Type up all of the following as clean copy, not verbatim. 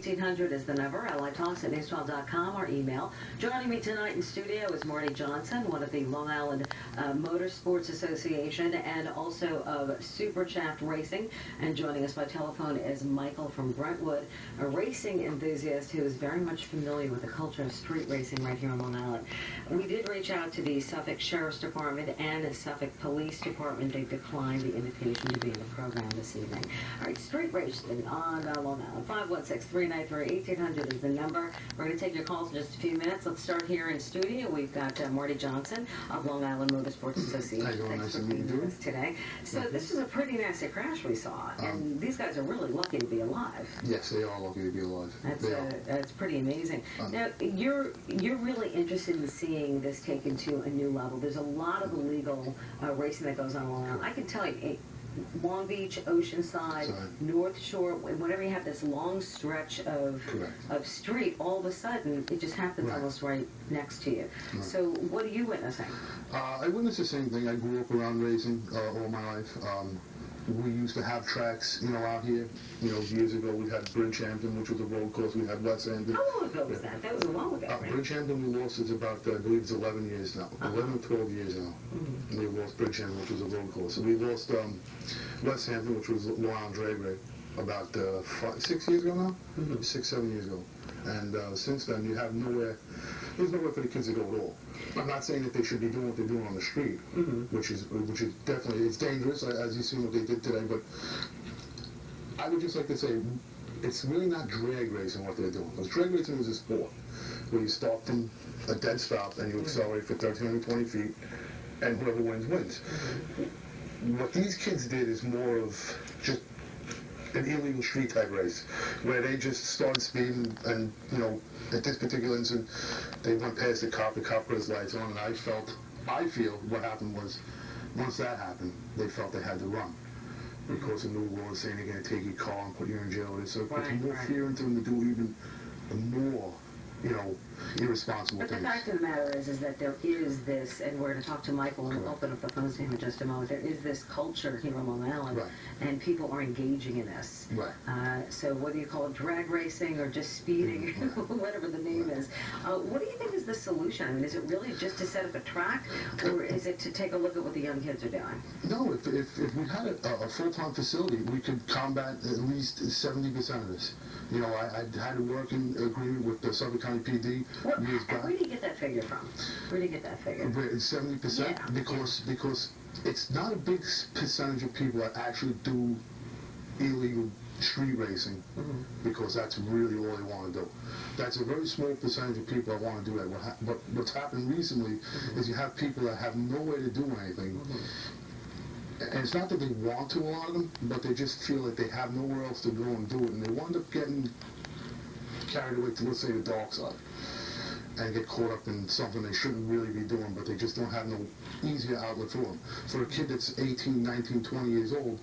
1800 is the number. LITalks at news12.com, our email. Joining me tonight in studio is Marty Johnson, one of the Long Island Motorsports Association and also of Super Shaft Racing. And joining us by telephone is Michael from Brentwood, a racing enthusiast who is very much familiar with the culture of street racing right here on Long Island. We did reach out to the Suffolk Sheriff's Department and the Suffolk Police Department. They declined the invitation to be in the program this evening. All right, street racing on Long Island. 516-393-1800 is the number. We're going to take your calls in just a few minutes. Let's start here in studio. We've got Marty Johnson of Long Island Motorsports Association. Thanks for being with us today. So this is a pretty nasty crash we saw, and these guys are really lucky to be alive. Yes, they are lucky to be alive. That's pretty amazing. Now, you're really interested in seeing this taken to a new level. There's a lot of illegal racing that goes on Long Island. I can tell you, Long Beach, Oceanside, North Shore, whenever you have this long stretch of street, all of a sudden, it just happens almost right next to you. So what are you witnessing? I witnessed the same thing. I grew up around racing all my life. We used to have tracks, out here. Years ago we had Bridgehampton, which was a road course. We had West Hampton. How long ago was that? That was a while ago, right? Bridgehampton we lost is about, I believe it's 11 years now. 11 or 12 years now. We lost Bridgehampton, which was a road course. We lost West Hampton, which was Long Island Drag Race, about 6 years ago now? 6, 7 years ago. And since then, there's nowhere for the kids to go at all. I'm not saying that they should be doing what they're doing on the street, which is definitely, it's dangerous, as you see what they did today, but I would just like to say, it's really not drag racing what they're doing, because drag racing is a sport, where you start from a dead stop and you accelerate for 1,320 feet, and whoever wins, wins. What these kids did is more of just an illegal street type race, where they just started speeding, and at this particular incident, they went past the cop put his lights on, and I feel what happened was, once that happened, they felt they had to run, because the new law is saying they're going to take your car and put you in jail. So it puts more fear into them to do even more, irresponsible things. But the fact of the matter is that there is this, and we're going to talk to Michael and open up the phones to him in just a moment, there is this culture here on Long Island, and people are engaging in this. So whether you call it drag racing or just speeding, whatever the name is, what do you think is the solution? I mean, is it really just to set up a track, or is it to take a look at what the young kids are doing? No, if we had a full-time facility, we could combat at least 70% of this. I had a working agreement with the Suffolk County PD years back. Where do you get that figure from? Where do you get that figure? 70%? Because it's not a big percentage of people that actually do illegal street racing, because that's really all they want to do. That's a very small percentage of people that want to do that. But what's happened recently is you have people that have no way to do anything. And it's not that they want to, a lot of them, but they just feel that they have nowhere else to go and do it, and they wind up getting carried away to, let's say, the dark side, and get caught up in something they shouldn't really be doing, but they just don't have no easier outlet for them. For a kid that's 18, 19, 20 years old,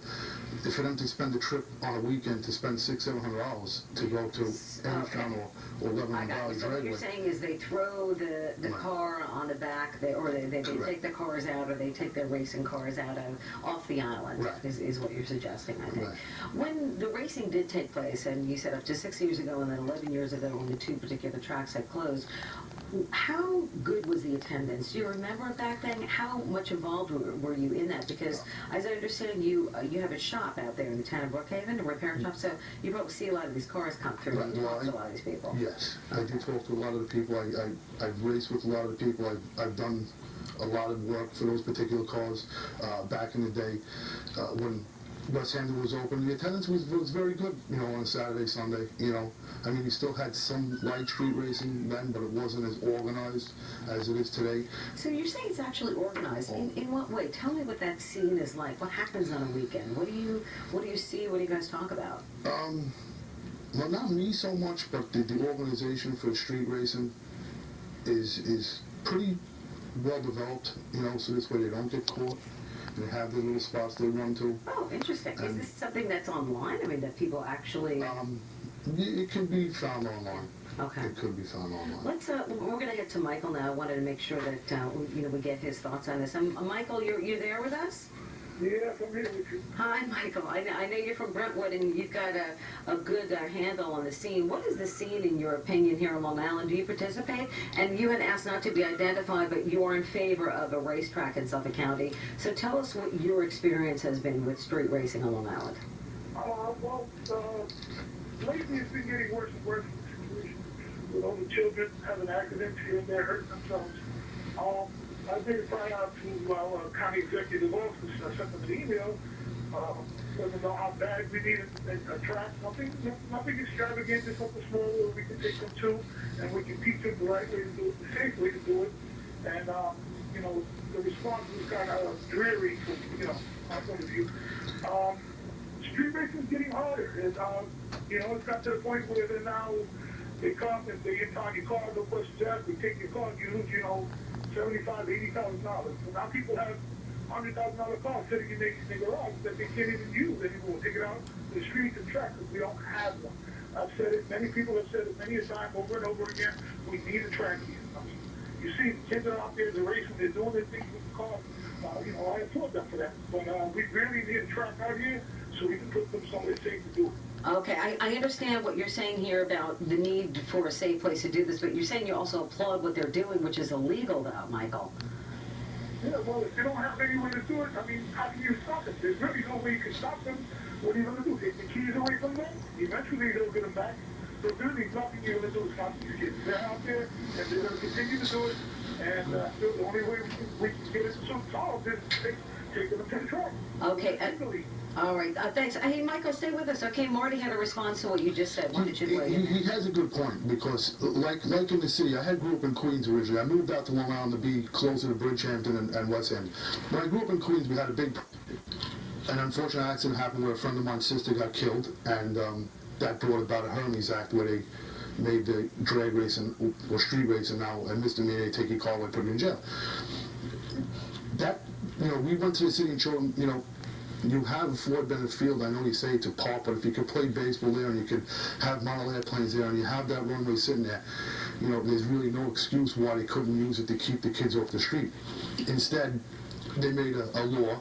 for them to spend a trip on a weekend to spend $600-700 to go to Englishtown or Lebanon Valley So what you're saying is they throw the car on the back, or they take the cars out, or they take their racing cars out off the island, is what you're suggesting, I think. When the racing did take place, and you said up to 6 years ago and then 11 years ago when the two particular tracks had closed, how good was the attendance? Do you remember back then? How much involved were you in that? Because, as I understand, you have a shop out there in the town of Brookhaven, a repair shop, so you probably see a lot of these cars come through and you talk to a lot of these people. Yes, I do talk to a lot of the people. I've raced with a lot of the people. I've done a lot of work for those particular cars back in the day when West Hampton was open. The attendance was very good, on a Saturday, Sunday, I mean, you still had some light street racing then, but it wasn't as organized as it is today. So you're saying it's actually organized. In what way? Tell me what that scene is like. What happens on a weekend? What do you see? What do you guys talk about? Well, not me so much, but the organization for street racing is pretty well developed, so this way they don't get caught. They have their little spots they run to. Oh, interesting. Is this something that's online? I mean, that people actually... It can be found online. Okay. It could be found online. We're going to head to Michael now. I wanted to make sure that we get his thoughts on this. Michael, you're there with us? Yes, I'm here with you. Hi, Michael. I know you're from Brentwood and you've got a good handle on the scene. What is the scene, in your opinion, here in Long Island? Do you participate? And you had asked not to be identified, but you are in favor of a racetrack in Suffolk County. So tell us what your experience has been with street racing on Long Island. Lately it's been getting worse and worse with the situation with all the children having accidents here and there, hurting themselves. I made a cry out to our county executive office. I sent them an email, let them know how bad we need a track. Nothing extravagant, just something small where we can take them to, and we can teach them the right way to do it, the safe way to do it. And the response was kind of dreary from my point of view. Street racing is getting harder. It's got to the point where they come and they impound your car, no questions asked. They take your car and you lose, $75,000, $80,000. So now people have $100,000 cars sitting in their garage that they can't even use anymore. Take it out to the streets and track because we don't have one. I've said it. Many people have said it many a time over and over again. We need a track here. I mean, you see the kids are out there, they're racing, they're doing their things with the cars. I applaud them for that. But we really need a track out here so we can put them somewhere safe to do it. Okay, I understand what you're saying here about the need for a safe place to do this, but you're saying you also applaud what they're doing, which is illegal, though, Michael. Yeah, well, if you don't have any way to do it, I mean, how can you stop them? There's really no way you can stop them. What are you going to do? Take the keys away from them? Eventually, they'll get them back. There's really nothing you're going to do to stop these kids. They're out there, and they're going to continue to do it. And the only way we can get it solved is taking them to the track. Okay. All right. Thanks. Hey, Michael, stay with us. Okay, Marty had a response to what you just said. Why don't you weigh in? He has a good point because, like in the city, I grew up in Queens originally. I moved out to Long Island to be closer to Bridgehampton and West End. When I grew up in Queens, we had an unfortunate accident happened where a friend of mine's sister got killed, and that brought about a Hermes Act where they made the drag racing or street racing now a misdemeanor. They take your car away, put you in jail. We went to the city and showed them, you have a Ford Bennett Field. I know you say it's a park, but if you could play baseball there and you could have model airplanes there and you have that runway sitting there, there's really no excuse why they couldn't use it to keep the kids off the street. Instead, they made a law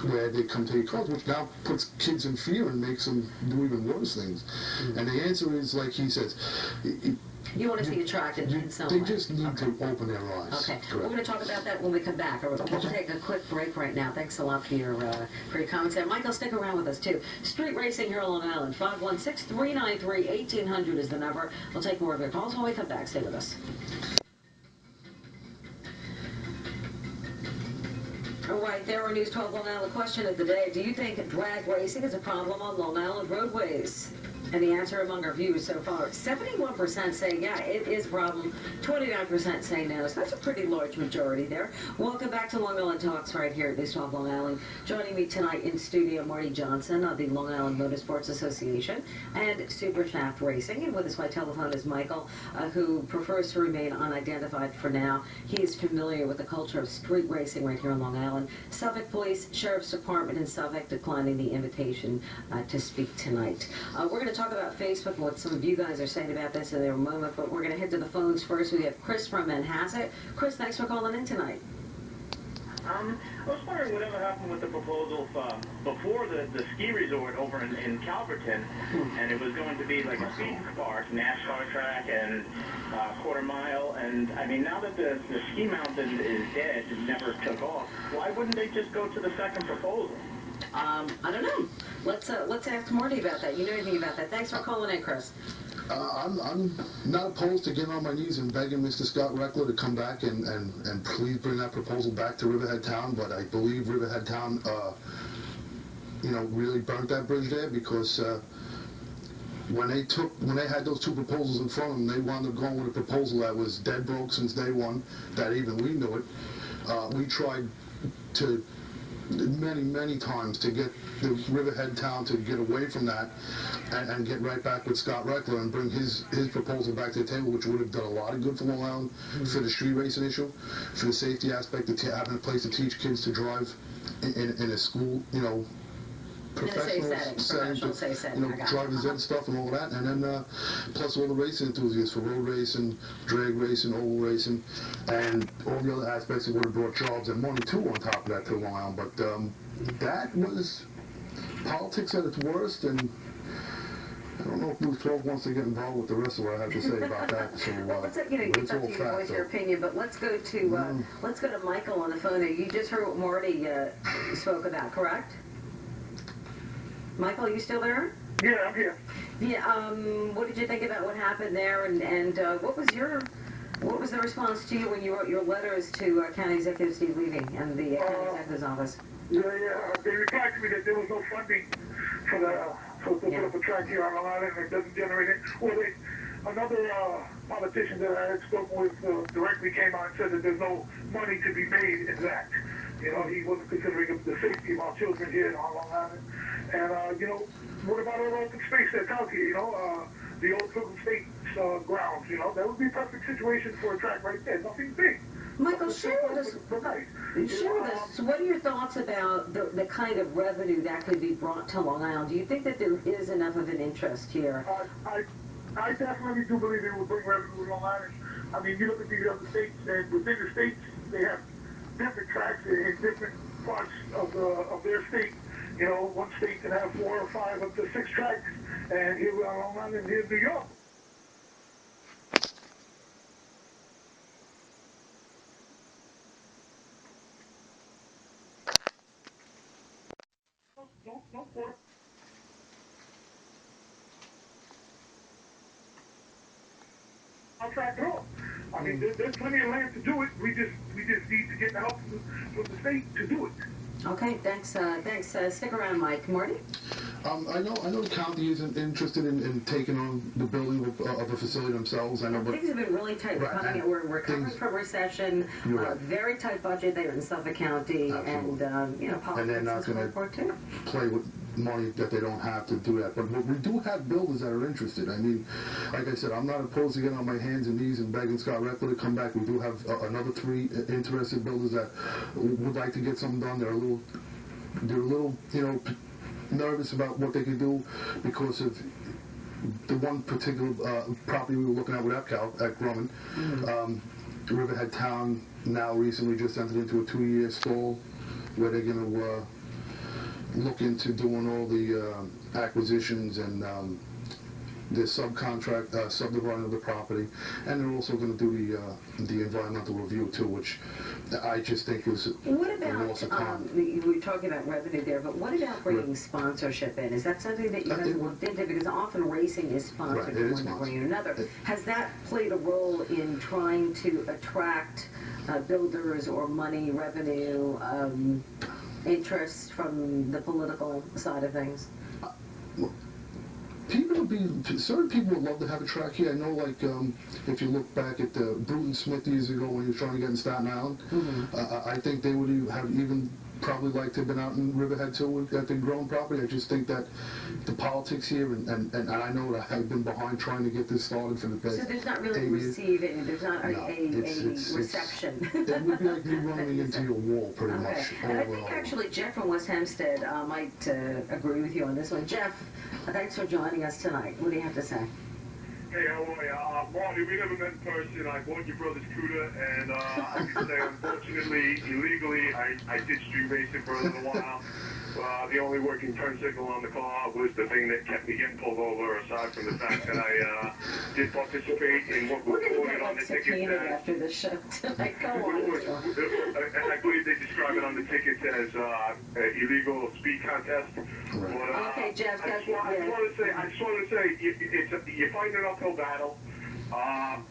where they come take cars, which now puts kids in fear and makes them do even worse things. And the answer is, like he says, you want to see a track in some way. They just need to open their eyes. Okay. Correct. We're going to talk about that when we come back. We'll take a quick break right now. Thanks a lot for your comments. And Michael, stick around with us, too. Street racing here on Long Island. 516-393-1800 is the number. We'll take more of your calls when we come back. Stay with us. All right, there are News 12 Long Island question of the day. Do you think drag racing is a problem on Long Island roadways? And the answer among our viewers so far, 71% say, yeah, it is a problem. 29% say no. So that's a pretty large majority there. Welcome back to Long Island Talks right here at News 12 Long Island. Joining me tonight in studio, Marty Johnson of the Long Island Motorsports Association and Super Shaft Racing. And with us by telephone is Michael, who prefers to remain unidentified for now. He is familiar with the culture of street racing right here on Long Island. Suffolk Police Sheriff's Department in Suffolk declining the invitation to speak tonight. We're going to talk about Facebook and what some of you guys are saying about this in a moment, but we're going to head to the phones first. We have Chris from Manhasset. Chris, thanks for calling in tonight. I was wondering whatever happened with the proposal before the ski resort over in Calverton, and it was going to be like a speed park, NASCAR track, and quarter mile. And I mean, now that the ski mountain is dead and never took off, why wouldn't they just go to the second proposal? I don't know. Let's ask Marty about that. You know anything about that? Thanks for calling in, Chris. I'm not opposed to getting on my knees and begging Mr. Scott Reckler to come back and please bring that proposal back to Riverhead Town, but I believe Riverhead Town, really burnt that bridge there because when they had those two proposals in front of them, they wound up going with a proposal that was dead broke since day one, that even we knew it. We tried to many times to get the Riverhead Town to get away from that and get right back with Scott Reckler and bring his proposal back to the table, which would have done a lot of good for Long Island, for the street racing issue, for the safety aspect of having a place to teach kids to drive in a school, professional Professional safe setting. drivers in stuff and all that, and then plus all the racing enthusiasts for road racing, drag racing, oval racing, and all the other aspects that would have brought jobs and money too on top of that to Long Island. But that was politics at its worst, and I don't know if News 12 wants to get involved with the rest of what I have to say about that. So, well, it's up to you to voice your opinion. But let's go to Michael on the phone. There, you just heard what Marty spoke about, correct? Michael, are you still there? Yeah, I'm here. Yeah. What did you think about what happened there, and what was the response to you when you wrote your letters to County Executive Steve Levy and the County Executive's office? Yeah. They replied to me that there was no funding for to put up a track here on Long Island, and it doesn't generate it. Well, another politician that I had spoken with directly came out and said that there's no money to be made in that. You know, he wasn't considering the safety of our children here on Long Island. And, what about all the open space that's out here, the old Brooklyn State grounds, that would be a perfect situation for a track right there. Nothing big. Michael, share with us what are your thoughts about the kind of revenue that could be brought to Long Island? Do you think that there is enough of an interest here? I definitely do believe it will bring revenue to Long Island. I mean, you look at these other states, and within the states, they have different tracks in different parts of their state. One state can have 4 or 5 up to 6 tracks, and here we are on Long Island, here in New York. Track at all. I mean, there's plenty of land to do it. We just need to get the help from the state to do it. Okay, thanks. Stick around, Mike. Marty? I know the county isn't interested in taking on the building of a facility themselves. I know, but things have been really tight. We're recovering from recession. Very tight budget there in Suffolk County, absolutely. and politics and they're not going to play with money that they don't have to do that. But we do have builders that are interested. I mean, like I said, I'm not opposed to getting on my hands and knees and begging Scott Reckler to come back. We do have another 3 interested builders that would like to get something done. They're a little, nervous about what they can do because of the one particular property we were looking at with EPCAL at Grumman. Riverhead Town now recently just entered into a 2-year stall where they're going to look into doing all the acquisitions and the subdividing of the property, and they're also going to do the environmental review too, which I just think is a loss of time. We were talking about revenue there, but what about bringing sponsorship in? Is that something that you guys have looked into? Because often racing is sponsored from one degree or another. Has that played a role in trying to attract builders or money, revenue, interest from the political side of things? Certain people would love to have a track here. I know, like, if you look back at Bruton Smith years ago when he was trying to get in Staten Island, I think they would have even probably liked to have been out in Riverhead too at the Grown property. I just think that the politics here, and I know that I've been behind trying to get this started for the past 8 years. So there's not really receiving, there's not a reception. It would be like me running into your wall, pretty much. I think actually Jeff from West Hempstead might agree with you on this one. Jeff, thanks for joining us tonight. What do you have to say? Hey, how are you? Marty, we never met in person. I bought your brother's CUDA, and I can say, unfortunately, illegally, I did street racing for a little while. The only working turn signal on the car was the thing that kept me getting pulled over, aside from the fact that I did participate in what was quoted on the ticket after the show tonight. Go on. I believe they describe it on the tickets as illegal speed contest. Right. But, okay, Jeff. I just wanted to say, you're fighting an uphill battle.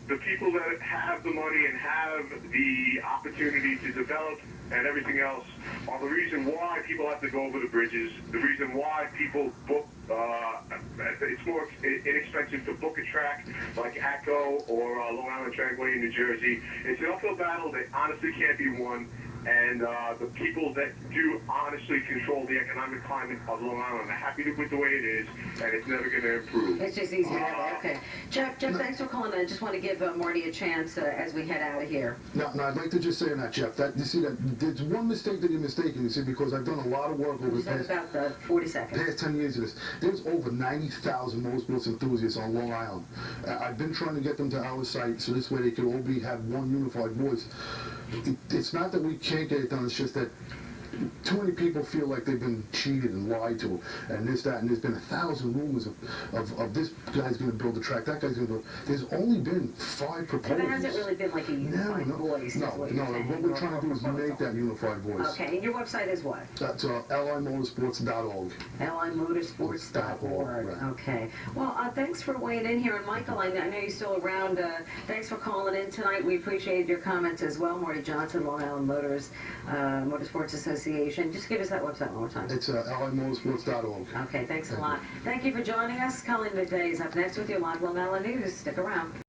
The people that have the money and have the opportunity to develop and everything else are the reason why people have to go over the bridges, the reason why people book, it's more inexpensive to book a track like ACO or Long Island Dragway in New Jersey. It's an uphill battle that honestly can't be won. And the people that do honestly control the economic climate of Long Island are happy with the way it is, and it's never going to improve. It's just easier that way. Okay. Jeff, thanks for calling. I just want to give Marty a chance as we head out of here. Now, I'd like to just say on that, Jeff, that you see that there's one mistake that you're mistaken. You see, because I've done a lot of work over the past about 40 seconds. Past 10 years of this. There's over 90,000 motorsports enthusiasts on Long Island. I've been trying to get them to our site so this way they could all have one unified voice. It's not that we can't get it done. It's just that too many people feel like they've been cheated and lied to, and this, that, and there's been 1,000 rumors of this guy's going to build the track, that guy's going to build. There's only been 5 proposals. So there hasn't really been like a unified voice. No. What we're trying to do is make that unified voice. Okay, and your website is what? That's L.I.Motorsports.org. L.I.Motorsports.org. Right. Okay. Well, thanks for weighing in here. And Michael, I know you're still around. Thanks for calling in tonight. We appreciated your comments as well. Marty Johnson, Long Island Motorsports Association. Just give us that website one more time. It's L.I.Motorsports.org. Okay, thanks a lot. Thank you for joining us. Colleen Midday is up next with your live Long Island news. Stick around.